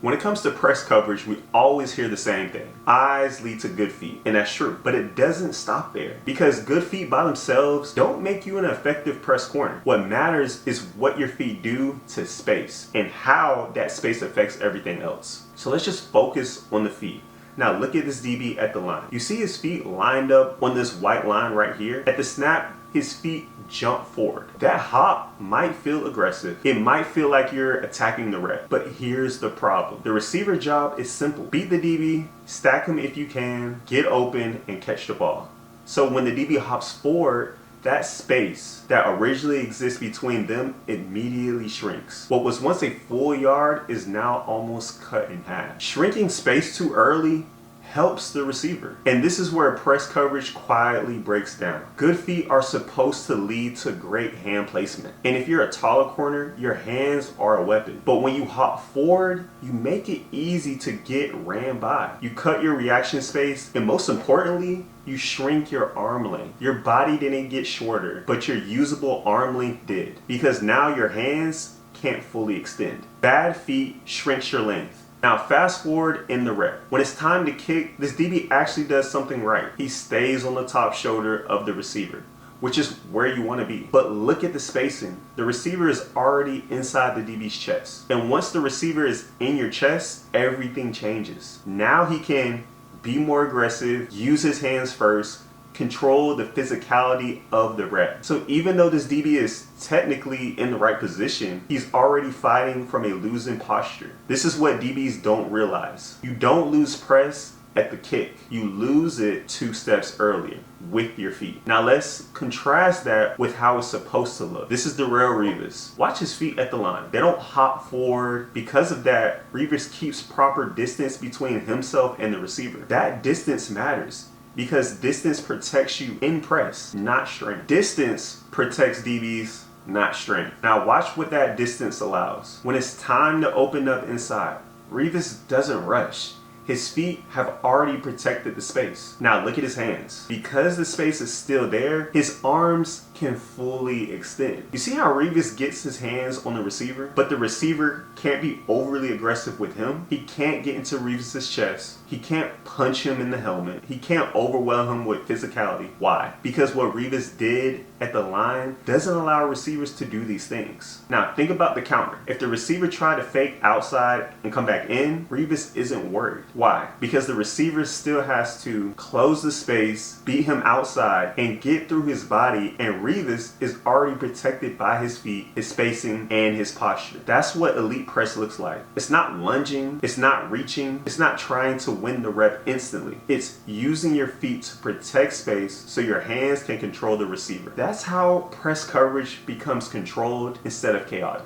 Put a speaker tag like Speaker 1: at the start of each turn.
Speaker 1: When it comes to press coverage, we always hear the same thing. Eyes lead to good feet, and that's true. But it doesn't stop there, because good feet by themselves don't make you an effective press corner. What matters is what your feet do to space and how that space affects everything else. So let's just focus on the feet. Now look at this DB at the line. You see his feet lined up on this white line right here? At the snap, his feet jump forward. That hop might feel aggressive. It might feel like you're attacking the rep. But here's the problem. The receiver job is simple. Beat the DB, stack him if you can, get open, and catch the ball. So when the DB hops forward, that space that originally exists between them immediately shrinks. What was once a full yard is now almost cut in half. Shrinking space too early helps the receiver. And this is where press coverage quietly breaks down. Good feet are supposed to lead to great hand placement. And if you're a taller corner, your hands are a weapon. But when you hop forward, you make it easy to get ran by. You cut your reaction space, and most importantly, you shrink your arm length. Your body didn't get shorter, but your usable arm length did. Because now your hands can't fully extend. Bad feet shrinks your length. Now fast forward in the rep. When it's time to kick, this DB actually does something right. He stays on the top shoulder of the receiver, which is where you want to be. But look at the spacing. The receiver is already inside the DB's chest. And once the receiver is in your chest, everything changes. Now he can be more aggressive, use his hands first, control the physicality of the rep. So even though this DB is technically in the right position, he's already fighting from a losing posture. This is what DBs don't realize. You don't lose press at the kick. You lose it 2 steps earlier with your feet. Now let's contrast that with how it's supposed to look. This is the real Revis. Watch his feet at the line. They don't hop forward. Because of that, Revis keeps proper distance between himself and the receiver. That distance matters, because distance protects you in press, not strength. Distance protects DBs, not strength. Now watch what that distance allows. When it's time to open up inside, Revis doesn't rush. His feet have already protected the space. Now look at his hands. Because the space is still there, his arms can fully extend. You see how Revis gets his hands on the receiver, but the receiver can't be overly aggressive with him? He can't get into Revis's chest. He can't punch him in the helmet. He can't overwhelm him with physicality. Why? Because what Revis did at the line doesn't allow receivers to do these things. Now think about the counter. If the receiver tried to fake outside and come back in, Revis isn't worried. Why? Because the receiver still has to close the space, beat him outside, and get through his body, and Revis is already protected by his feet, his spacing, and his posture. That's what elite press looks like. It's not lunging, it's not reaching, it's not trying to win the rep instantly. It's using your feet to protect space so your hands can control the receiver. That's how press coverage becomes controlled instead of chaotic.